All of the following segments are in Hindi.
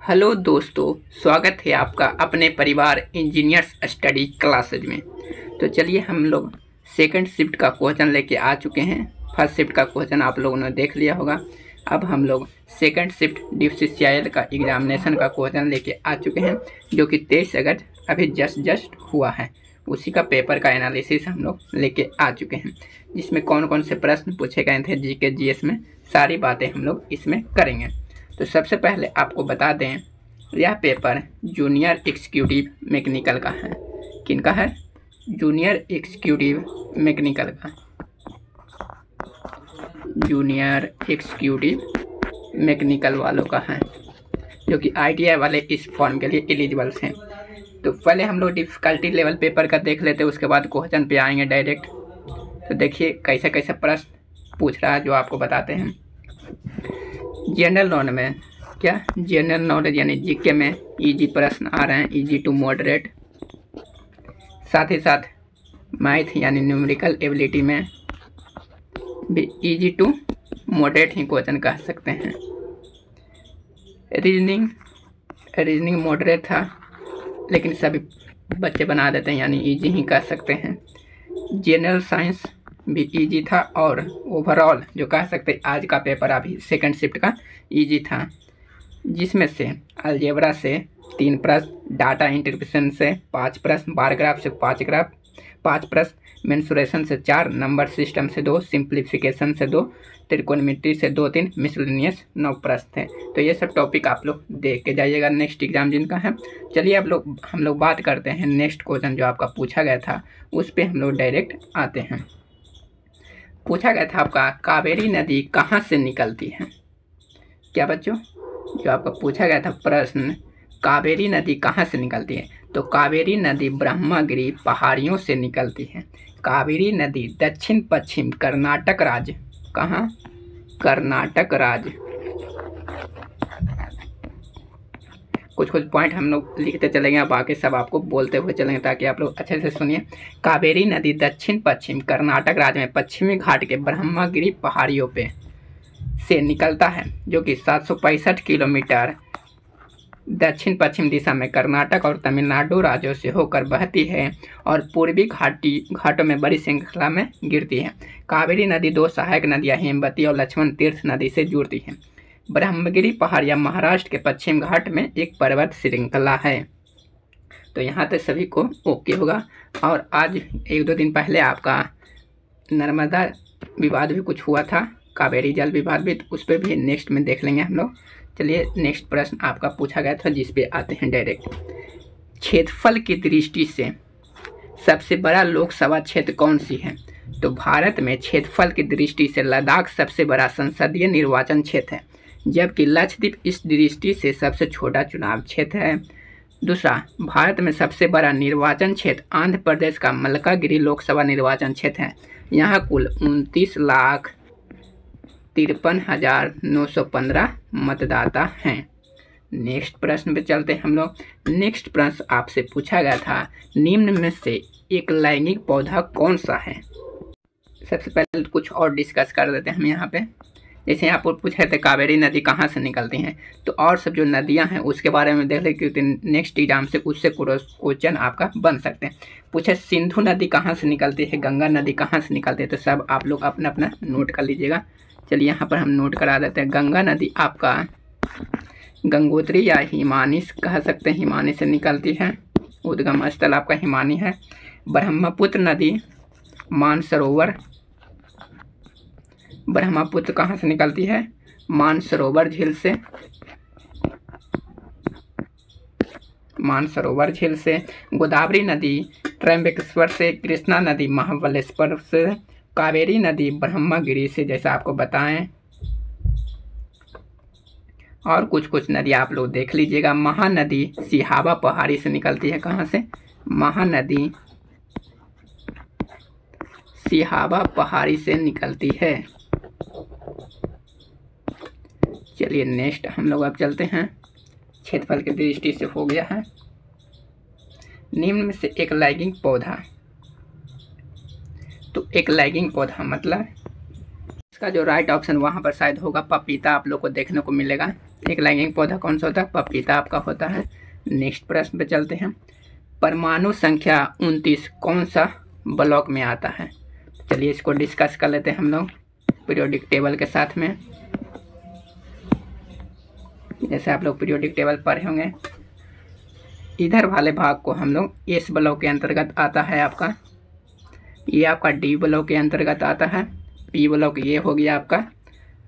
हेलो दोस्तों, स्वागत है आपका अपने परिवार इंजीनियर्स स्टडी क्लासेज में। तो चलिए हम लोग सेकंड शिफ्ट का क्वेश्चन लेके आ चुके हैं। फर्स्ट शिफ्ट का क्वेश्चन आप लोगों ने देख लिया होगा। अब हम लोग सेकंड शिफ्ट DCCIL का एग्जामिनेशन का क्वेश्चन लेके आ चुके हैं, जो कि 23 अगस्त अभी जस्ट हुआ है। उसी का पेपर का एनालिसिस हम लोग लेके आ चुके हैं, जिसमें कौन कौन से प्रश्न पूछे गए थे GK GS में, सारी बातें हम लोग इसमें करेंगे। तो सबसे पहले आपको बता दें, यह पेपर जूनियर एग्जीक्यूटिव मैकेनिकल का है। किनका है? जूनियर एग्जीक्यूटिव मैकेनिकल का। जूनियर एग्जीक्यूटिव मैकेनिकल वालों का है, जो कि ITI वाले इस फॉर्म के लिए एलिजिबल्स हैं। तो पहले हम लोग डिफ़िकल्टी लेवल पेपर का देख लेते हैं, उसके बाद क्वेश्चन पे आएंगे डायरेक्ट। तो देखिए कैसे कैसे प्रश्न पूछ रहा है, जो आपको बताते हैं। जनरल नॉलेज में क्या, जनरल नॉलेज यानी GK में इजी प्रश्न आ रहे हैं, इजी टू मॉडरेट। साथ ही साथ मैथ यानी न्यूमेरिकल एबिलिटी में भी इजी टू मॉडरेट ही क्वेश्चन कह सकते हैं। रीजनिंग मॉडरेट था, लेकिन सभी बच्चे बना देते हैं, यानी इजी ही कह सकते हैं। जनरल साइंस भी इजी था, और ओवरऑल जो कह सकते हैं आज का पेपर अभी सेकंड शिफ्ट का इजी था, जिसमें से अलजेब्रा से 3 प्रश्न, डाटा इंटरप्रिटेशन से 5 प्रश्न, बार ग्राफ से 5 प्रश्न, मेंसुरेशन से 4, नंबर सिस्टम से 2, सिंप्लीफिकेशन से 2, त्रिकोणमिति से 2-3, मिसलेनियस 9 प्रश्न थे। तो ये सब टॉपिक आप लोग देख के जाइएगा नेक्स्ट एग्जाम जिनका है। चलिए हम लोग बात करते हैं नेक्स्ट क्वेश्चन जो आपका पूछा गया था, उस पर हम लोग डायरेक्ट आते हैं। पूछा गया था आपका, कावेरी नदी कहाँ से निकलती है? क्या बच्चों, जो आपका पूछा गया था प्रश्न, कावेरी नदी कहाँ से निकलती है? तो कावेरी नदी ब्रह्मगिरी पहाड़ियों से निकलती है। कावेरी नदी दक्षिण पश्चिम कर्नाटक राज्य, कहाँ? कर्नाटक राज्य। कुछ पॉइंट हम लोग लिखते चलेंगे, बाकी सब आपको बोलते हुए चलेंगे ताकि आप लोग अच्छे से सुनिए। कावेरी नदी दक्षिण पश्चिम कर्नाटक राज्य में पश्चिमी घाट के ब्रह्मगिरी पहाड़ियों पे से निकलता है, जो कि 765 किलोमीटर दक्षिण पश्चिम दिशा में कर्नाटक और तमिलनाडु राज्यों से होकर बहती है और पूर्वी घाटों में बड़ी श्रृंखला में गिरती है। कावेरी नदी 2 सहायक नदियां हेमवती और लक्ष्मण तीर्थ नदी से जुड़ती है। ब्रह्मगिरी पहाड़ियाँ महाराष्ट्र के पश्चिम घाट में एक पर्वत श्रृंखला है। तो यहाँ तक सभी को ओके होगा। और आज 1-2 दिन पहले आपका नर्मदा विवाद भी कुछ हुआ था, कावेरी जल विवाद भी, तो उस पर भी नेक्स्ट में देख लेंगे हम लोग। चलिए नेक्स्ट प्रश्न आपका पूछा गया था, जिस पे आते हैं डायरेक्ट। क्षेत्रफल की दृष्टि से सबसे बड़ा लोकसभा क्षेत्र कौन सी है? तो भारत में क्षेत्रफल की दृष्टि से लद्दाख सबसे बड़ा संसदीय निर्वाचन क्षेत्र है, जबकि लक्षद्वीप इस दृष्टि से सबसे छोटा चुनाव क्षेत्र है। दूसरा, भारत में सबसे बड़ा निर्वाचन क्षेत्र आंध्र प्रदेश का मलकागिरी लोकसभा निर्वाचन क्षेत्र है। यहाँ कुल 29,53,915 मतदाता हैं। नेक्स्ट प्रश्न पे चलते हैं हम लोग। नेक्स्ट प्रश्न आपसे पूछा गया था, निम्न में से एक लैंगिक पौधा कौन सा है? सबसे पहले कुछ और डिस्कस कर देते हैं हम यहाँ पे। जैसे यहाँ पर पूछे थे कावेरी नदी कहाँ से निकलती हैं, तो और सब जो नदियाँ हैं उसके बारे में देख ले, क्योंकि नेक्स्ट एग्जाम से उससे क्वेश्चन आपका बन सकते हैं। पूछे सिंधु नदी कहाँ से निकलती है, गंगा नदी कहाँ से निकलती है, तो सब आप लोग अपना अपना नोट कर लीजिएगा। चलिए यहाँ पर हम नोट करा देते हैं। गंगा नदी आपका गंगोत्री या हिमानी कह सकते हैं, हिमानी से निकलती है, उद्गम स्थल आपका हिमानी है। ब्रह्मपुत्र नदी मानसरोवर, ब्रह्मपुत्र कहाँ से निकलती है? मानसरोवर झील से, मानसरोवर झील से। गोदावरी नदी त्र्यंबकेश्वर से, कृष्णा नदी महाबलेश्वर से, कावेरी नदी ब्रह्मगिरी से, जैसा आपको बताएं। और कुछ नदी आप लोग देख लीजिएगा। महानदी सिहावा पहाड़ी से निकलती है, कहाँ से? महानदी सिहावा पहाड़ी से निकलती है। चलिए नेक्स्ट हम लोग अब चलते हैं। क्षेत्रफल की दृष्टि से हो गया है। निम्न में से एक लैंगिक पौधा, तो एक लैंगिक पौधा मतलब इसका जो राइट ऑप्शन वहाँ पर शायद होगा पपीता, आप लोग को देखने को मिलेगा। एक लैंगिक पौधा कौन सा होता है? पपीता आपका होता है। नेक्स्ट प्रश्न पे चलते हैं। परमाणु संख्या 29 कौन सा ब्लॉक में आता है? चलिए इसको डिस्कस कर लेते हैं हम लोग पीरियोडिक टेबल के साथ में। जैसे आप लोग पीरियोडिक टेबल पढ़े होंगे, इधर वाले भाग को हम लोग एस ब्लॉक के अंतर्गत आता है आपका, ये आपका डी ब्लॉक के अंतर्गत आता है, पी ब्लॉक ये हो गया आपका,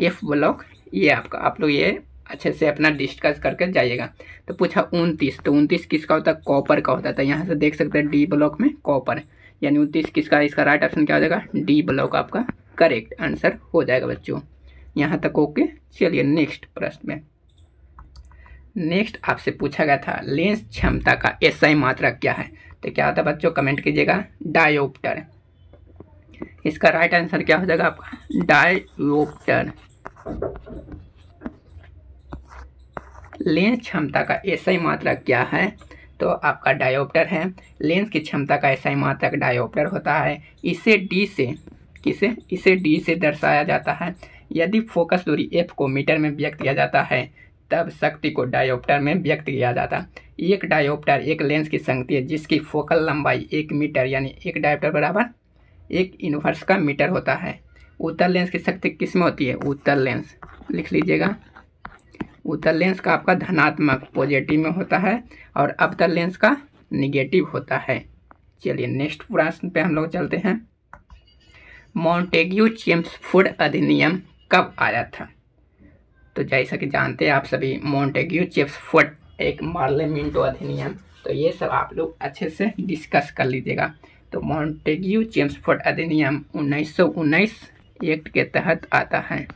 एफ ब्लॉक ये आपका। आप लोग ये अच्छे से अपना डिस्कस करके जाइएगा। तो पूछा 29, तो 29 किसका होता है? कॉपर का होता है। तो यहाँ से देख सकते हैं डी ब्लॉक में कॉपर, यानी 29 किसका? इसका राइट ऑप्शन क्या हो जाएगा? डी ब्लॉक आपका करेक्ट आंसर हो जाएगा बच्चों। यहाँ तक ओके। चलिए नेक्स्ट प्रश्न में। नेक्स्ट आपसे पूछा गया था लेंस क्षमता का एसआई मात्रक क्या है? तो क्या होता है बच्चों? कमेंट कीजिएगा। डायोप्टर। इसका राइट आंसर क्या हो जाएगा आपका? डायोप्टर। लेंस क्षमता का एसआई मात्रक क्या है? तो आपका डायोप्टर है। लेंस की क्षमता का एसआई मात्रक डायोप्टर होता है। इसे डी से दर्शाया जाता है। यदि फोकस दूरी एफ को मीटर में व्यक्त किया जाता है तब शक्ति को डायोप्टर में व्यक्त किया जाता है। एक डायोप्टर एक लेंस की संगति है जिसकी फोकल लंबाई 1 मीटर, यानी एक डायोप्टर बराबर 1 इनवर्स का मीटर होता है। उत्तल लेंस की शक्ति किस में होती है? उत्तल लेंस लिख लीजिएगा। उत्तल लेंस का आपका धनात्मक पॉजिटिव में होता है और अवतल लेंस का निगेटिव होता है। चलिए नेक्स्ट प्रश्न पे हम लोग चलते हैं। मॉन्टेग्यू चेम्सफोर्ड अधिनियम कब आया था? तो जैसा कि जानते हैं आप सभी, मॉन्टेग्यू चेम्सफोर्ड एक मार्लेमिंटो अधिनियम, तो ये सब आप लोग अच्छे से डिस्कस कर लीजिएगा। तो मॉन्टेग्यू चेम्सफोर्ड अधिनियम 1919 एक्ट के तहत आता है।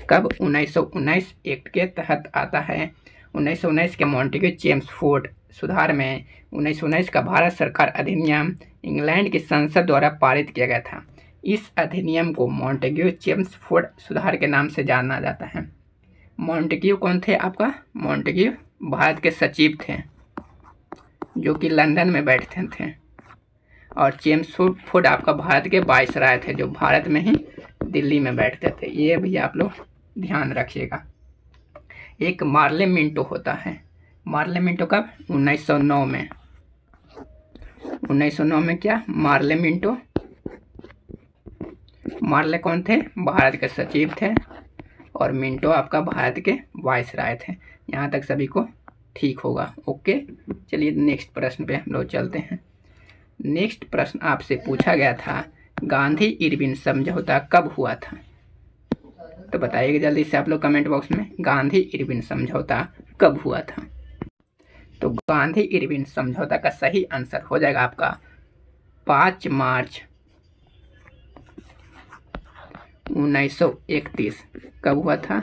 कब? 1919 एक्ट के तहत आता है। 1919 के मॉन्टेग्यू चेम्सफोर्ड सुधार में 1919 का भारत सरकार अधिनियम इंग्लैंड की संसद द्वारा पारित किया गया था। इस अधिनियम को मॉन्टेग्यू चेम्सफोर्ड सुधार के नाम से जाना जाता है। मॉन्टेग्यू कौन थे आपका? मॉन्टेग्यू भारत के सचिव थे जो कि लंदन में बैठते थे, और चेम्सफोर्ड आपका भारत के वायसराय थे जो भारत में ही दिल्ली में बैठते थे। ये भी आप लोग ध्यान रखिएगा। एक मार्लेमिंटो होता है। मार्लेमिंटो कब? 1909 में। 1909 में क्या? मार्लेमिंटो। मार्ले कौन थे? भारत के सचिव थे, और मिंटो आपका भारत के वायसराय थे। यहाँ तक सभी को ठीक होगा। ओके। चलिए नेक्स्ट प्रश्न पे हम लोग चलते हैं। नेक्स्ट प्रश्न आपसे पूछा गया था गांधी इरविन समझौता कब हुआ था? तो बताइएगा जल्दी से आप लोग कमेंट बॉक्स में, गांधी इरविन समझौता कब हुआ था? तो गांधी इरविन समझौता का सही आंसर हो जाएगा आपका 5 मार्च 1931। कब हुआ था?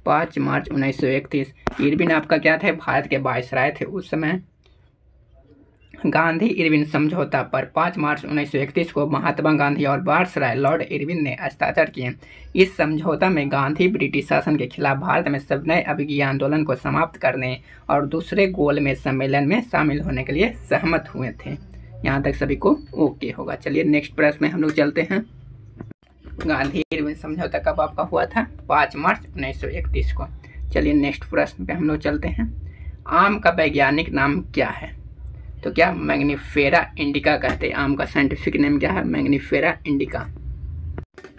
5 मार्च 1931। इरविन आपका क्या थे? भारत के वायसराय थे उस समय। गांधी इरविन समझौता पर 5 मार्च 1931 को महात्मा गांधी और वायसराय लॉर्ड इरविन ने हस्ताक्षर किए। इस समझौता में गांधी ब्रिटिश शासन के खिलाफ भारत में सविनय अभिज्ञ आंदोलन को समाप्त करने और दूसरे गोलमेज सम्मेलन में शामिल होने के लिए सहमत हुए थे। यहाँ तक सभी को ओके होगा। चलिए नेक्स्ट प्रश्न में हम लोग चलते हैं। गांधी इरविन समझौता कब आपका हुआ था? 5 मार्च 1931 को। चलिए नेक्स्ट प्रश्न पे हम लोग चलते हैं। आम का वैज्ञानिक नाम क्या है? तो क्या? मैग्नीफेरा इंडिका कहते हैं। आम का साइंटिफिक नेम क्या है? Mangifera indica.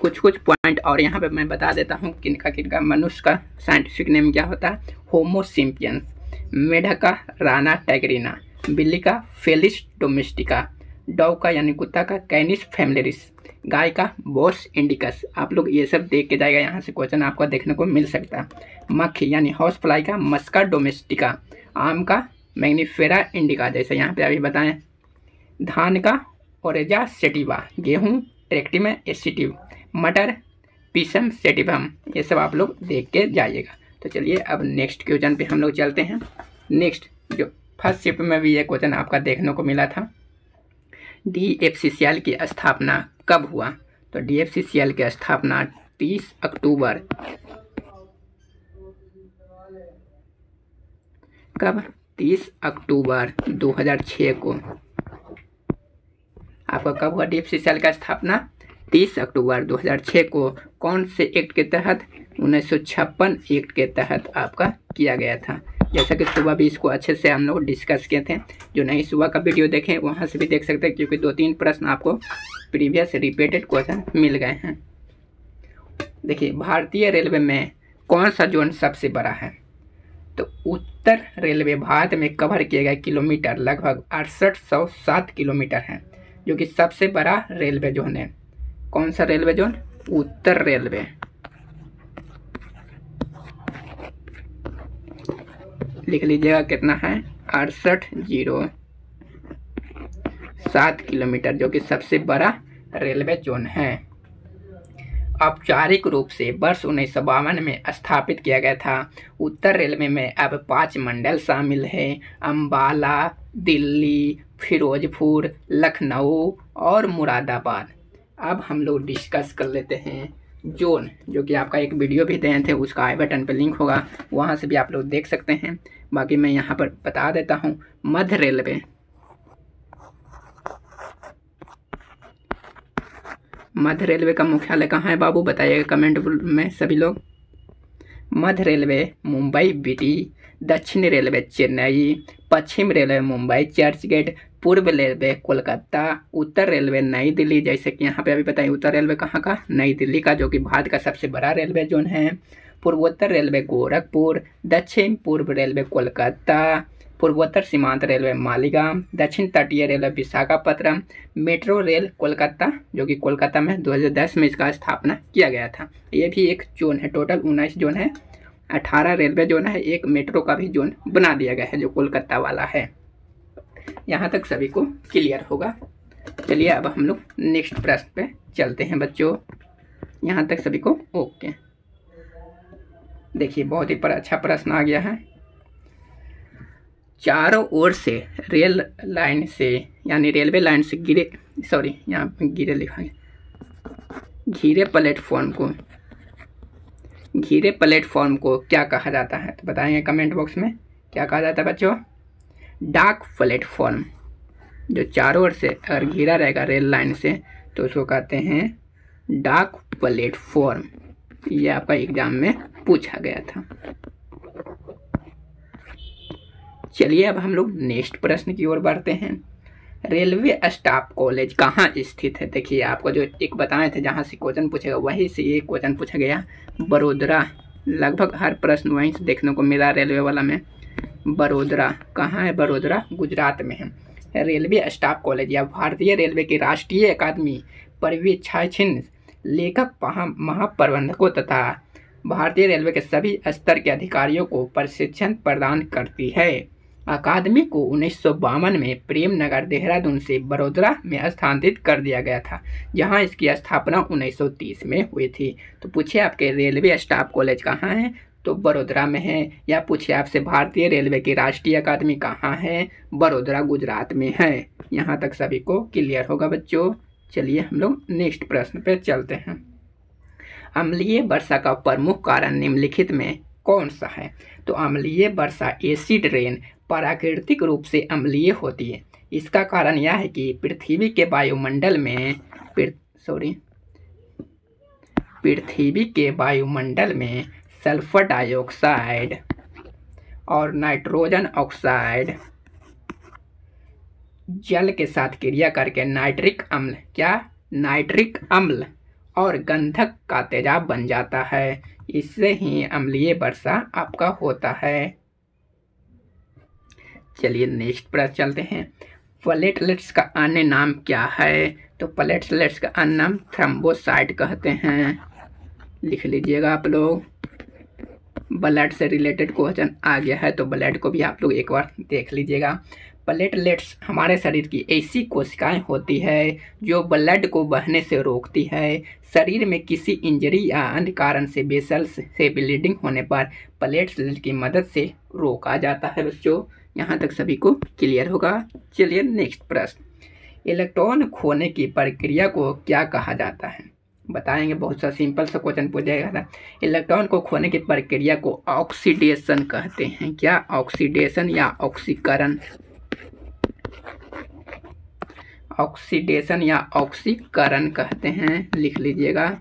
कुछ पॉइंट और यहाँ पे मैं बता देता हूँ किनका। मनुष्य का साइंटिफिक नेम क्या होता है? होमो सिम्पियंस। मेढक का राना टैगरीना। बिल्ली का फेलिस डोमेस्टिका। डॉग का यानी कुत्ता का कैनिस फैमिलिस। गाय का बोस इंडिकस। आप लोग ये सब देख के जाएगा, यहाँ से क्वेश्चन आपको देखने को मिल सकता है। मक्खी यानी हाउस फ्लाई का मस्का डोमेस्टिका। आम का मैग्नीफेरा इंडिका, जैसे यहाँ पे अभी बताएं। धान का ओरेजा सेटिवा। गेहूँ ट्रेक्टिम एसिटिव। मटर पिसम सेटिवम। ये सब आप लोग देख के जाइएगा। तो चलिए अब नेक्स्ट क्वेश्चन पे हम लोग चलते हैं। नेक्स्ट जो फर्स्ट शिफ्ट में भी ये क्वेश्चन आपका देखने को मिला था। DFCCL की स्थापना कब हुआ? तो DFCCL की स्थापना 30 अक्टूबर। कब? 30 अक्टूबर 2006 को। आपका कब हुआ DFCCL का स्थापना? 30 अक्टूबर 2006 को। कौन से एक्ट के तहत? 1956 एक्ट के तहत आपका किया गया था। जैसा कि सुबह भी इसको अच्छे से हम लोग डिस्कस किए थे, जो नहीं सुबह का वीडियो देखें वहाँ से भी देख सकते हैं, क्योंकि 2-3 प्रश्न आपको प्रीवियस रिपीटेड क्वेश्चन मिल गए हैं। देखिए, भारतीय रेलवे में कौन सा जोन सबसे बड़ा है? तो उत्तर रेलवे भारत में कवर किए गए किलोमीटर लगभग 6807 किलोमीटर है, जो कि सबसे बड़ा रेलवे जोन है। कौन सा रेलवे जोन? उत्तर रेलवे। लिख लीजिएगा कितना है, 6807 किलोमीटर, जो कि सबसे बड़ा रेलवे जोन है। औपचारिक रूप से वर्ष 1952 में स्थापित किया गया था। उत्तर रेलवे में अब 5 मंडल शामिल हैं: अंबाला, दिल्ली, फिरोजपुर, लखनऊ और मुरादाबाद। अब हम लोग डिस्कस कर लेते हैं जोन, जो कि आपका एक वीडियो भी दिए थे, उसका आई बटन पे लिंक होगा, वहाँ से भी आप लोग देख सकते हैं। बाकी मैं यहाँ पर बता देता हूँ। मध्य रेलवे, मध्य रेलवे का मुख्यालय कहाँ है बाबू, बताइएगा कमेंट में सभी लोग। मध्य रेलवे मुंबई बीटी, दक्षिण रेलवे चेन्नई, पश्चिम रेलवे मुंबई चर्चगेट, पूर्व रेलवे कोलकाता, उत्तर रेलवे नई दिल्ली। जैसे कि यहाँ पे अभी बताइए, उत्तर रेलवे कहाँ का? नई दिल्ली का, जो कि भारत का सबसे बड़ा रेलवे जोन है। पूर्वोत्तर रेलवे गोरखपुर, दक्षिण पूर्व रेलवे कोलकाता, पूर्वोत्तर सीमांत रेलवे मालीगांव, दक्षिण तटीय railway Visakhapatnam, metro rail Kolkata, जो कि कोलकाता में 2010 में इसका स्थापना किया गया था। ये भी एक जोन है, टोटल 19 जोन है, 18 रेलवे जोन है, एक मेट्रो का भी जोन बना दिया गया है जो कोलकाता वाला है। यहाँ तक सभी को क्लियर होगा। चलिए अब हम लोग नेक्स्ट प्रश्न पे चलते हैं बच्चों। यहाँ तक सभी को ओके। देखिए, बहुत ही अच्छा प्रश्न आ गया है। चारों ओर से रेल लाइन से, यानी रेलवे लाइन से घिरे, सॉरी यहाँ पे घिरे लिखा है, घिरे प्लेटफॉर्म को क्या कहा जाता है? तो बताएंगे कमेंट बॉक्स में क्या कहा जाता है बच्चों। डाक प्लेटफॉर्म। जो चारों ओर से अगर घिरा रहेगा रेल लाइन से तो उसको कहते हैं डाक प्लेटफॉर्म। ये आपका एग्जाम में पूछा गया था। चलिए अब हम लोग नेक्स्ट प्रश्न की ओर बढ़ते हैं। रेलवे स्टाफ कॉलेज कहाँ स्थित है? देखिए, आपको जो एक बताए थे जहाँ से क्वेश्चन पूछेगा वहीं से ये क्वेश्चन पूछा गया, बड़ोदरा। लगभग हर प्रश्न वहीं से देखने को मिला रेलवे वाला में। बड़ोदरा कहाँ है? बड़ोदरा गुजरात में है। रेलवे स्टाफ कॉलेज या भारतीय रेलवे की राष्ट्रीय अकादमी पर्यवेक्षण, लेखक, महाप्रबंधकों तथा भारतीय रेलवे के सभी स्तर के अधिकारियों को प्रशिक्षण प्रदान करती है। अकादमी को 1952 में प्रेमनगर देहरादून से बड़ोदरा में स्थानांतरित कर दिया गया था, जहां इसकी स्थापना 1930 में हुई थी। तो पूछे आपके रेलवे स्टाफ कॉलेज कहाँ है? तो बड़ोदरा में है। या पूछे आपसे भारतीय रेलवे की राष्ट्रीय अकादमी कहाँ है? बड़ोदरा गुजरात में है। यहाँ तक सभी को क्लियर होगा बच्चों। चलिए हम लोग नेक्स्ट प्रश्न पे चलते हैं। अम्लीय वर्षा का प्रमुख कारण निम्नलिखित में कौन सा है? तो अम्लीय वर्षा, एसिड रेन, प्राकृतिक रूप से अम्लीय होती है। इसका कारण यह है कि पृथ्वी के वायुमंडल में सल्फर डाइऑक्साइड और नाइट्रोजन ऑक्साइड जल के साथ क्रिया करके नाइट्रिक अम्ल और गंधक का तेजाब बन जाता है। इससे ही अम्लीय वर्षा आपका होता है। चलिए नेक्स्ट प्रश्न चलते हैं। प्लेटलेट्स का अन्य नाम क्या है? तो प्लेटलेट्स का अन्य नाम थ्रोम्बोसाइट कहते हैं। लिख लीजिएगा आप लोग। ब्लड से रिलेटेड क्वेश्चन आ गया है तो ब्लड को भी आप लोग एक बार देख लीजिएगा। प्लेटलेट्स हमारे शरीर की ऐसी कोशिकाएं होती है जो ब्लड को बहने से रोकती है। शरीर में किसी इंजरी या अन्य कारण से वेसल्स से ब्लीडिंग होने पर प्लेटलेट की मदद से रोका जाता है बच्चों। यहाँ तक सभी को क्लियर होगा। चलिए नेक्स्ट प्रश्न। इलेक्ट्रॉन खोने की प्रक्रिया को क्या कहा जाता है? बताएंगे, बहुत सा सिंपल सा क्वेश्चन पूछा जाएगा। इलेक्ट्रॉन को खोने की प्रक्रिया को ऑक्सीडेशन कहते हैं। क्या? ऑक्सीडेशन या ऑक्सीकरण। ऑक्सीडेशन या ऑक्सीकरण कहते हैं। लिख लीजिएगा।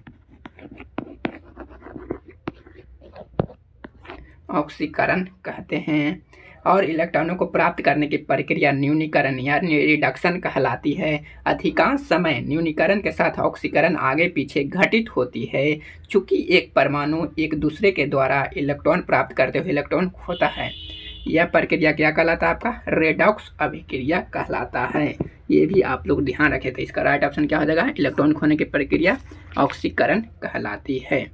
ऑक्सीकरण कहते हैं। और इलेक्ट्रॉनों को प्राप्त करने की प्रक्रिया न्यूनीकरण या रिडक्शन कहलाती है। अधिकांश समय न्यूनीकरण के साथ ऑक्सीकरण आगे पीछे घटित होती है। चूंकि एक परमाणु एक दूसरे के द्वारा इलेक्ट्रॉन प्राप्त करते हुए इलेक्ट्रॉन खोता है, यह प्रक्रिया क्या कहलाता है? आपका रेडॉक्स अभिक्रिया कहलाता है। ये भी आप लोग ध्यान रखें। तो इसका राइट ऑप्शन क्या हो जाएगा? इलेक्ट्रॉन खोने की प्रक्रिया ऑक्सीकरण कहलाती है।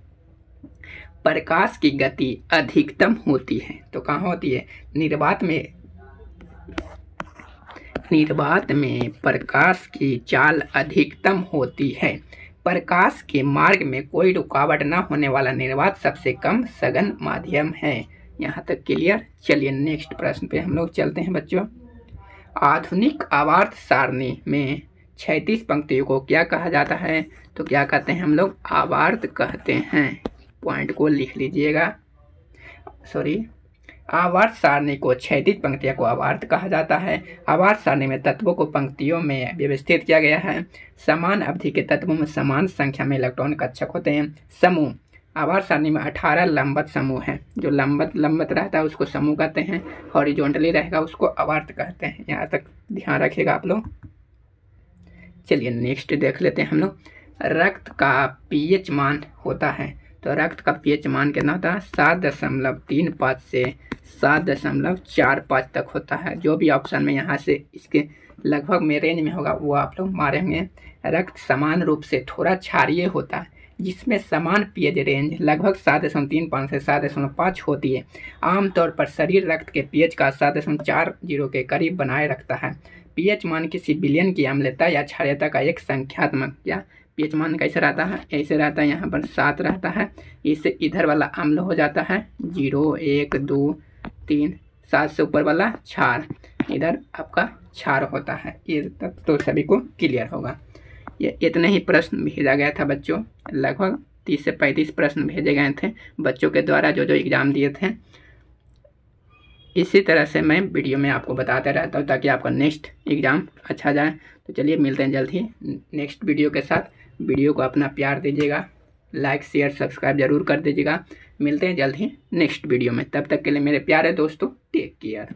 प्रकाश की गति अधिकतम होती है तो कहाँ होती है? निर्वात में प्रकाश की चाल अधिकतम होती है। प्रकाश के मार्ग में कोई रुकावट न होने वाला निर्वात सबसे कम सघन माध्यम है। यहाँ तक क्लियर? चलिए नेक्स्ट प्रश्न पे हम लोग चलते हैं बच्चों। आधुनिक आवर्त सारणी में 36 पंक्तियों को क्या कहा जाता है? तो क्या कहते हैं हम लोग? आवर्त कहते हैं। पॉइंट को लिख लीजिएगा। आवर्त सारणी को 36 पंक्तियों को आवर्त कहा जाता है। आवर्त सारणी में तत्वों को पंक्तियों में व्यवस्थित किया गया है। समान अवधि के तत्वों में समान संख्या में इलेक्ट्रॉन कक्षक होते हैं। समूह आवर्त सारणी में 18 लंबवत समूह हैं। जो लंबवत रहता है उसको समूह कहते हैं, हॉरिजॉन्टली रहेगा उसको आवर्त कहते हैं। यहाँ तक ध्यान रखिएगा आप लोग। चलिए नेक्स्ट देख लेते हैं हम लोग। रक्त का पीएच मान होता है तो रक्त का पीएच मान कितना होता है? 7.35 से 7.45 तक होता है। जो भी ऑप्शन में यहाँ से इसके लगभग में रेंज में होगा वो आप लोग मारेंगे। रक्त समान रूप से थोड़ा क्षारीय होता है जिसमें समान पीएच रेंज लगभग 7.35 से 7.5 होती है। आमतौर पर शरीर रक्त के पीएच का 7.40 के करीब बनाए रखता है। पीएच मान किसी विलयन की अम्लता या क्षारीयता का एक संख्यात्मक या पीएच मान कैसे रहता है? ऐसे रहता है। यहाँ पर 7 रहता है, इससे इधर वाला अम्ल हो जाता है 0, 1, 2, 3, 7 से ऊपर वाला क्षार, इधर आपका क्षार होता है। ये तक तो सभी को क्लियर होगा। ये इतने ही प्रश्न भेजा गया था बच्चों। लगभग 30 से 35 प्रश्न भेजे गए थे बच्चों के द्वारा जो एग्ज़ाम दिए थे। इसी तरह से मैं वीडियो में आपको बताता रहता हूँ ताकि आपका नेक्स्ट एग्ज़ाम अच्छा जाए। तो चलिए मिलते हैं जल्द ही नेक्स्ट वीडियो के साथ। वीडियो को अपना प्यार दीजिएगा, लाइक शेयर सब्सक्राइब जरूर कर दीजिएगा। मिलते हैं जल्द ही नेक्स्ट वीडियो में। तब तक के लिए मेरे प्यारे दोस्तों, टेक केयर।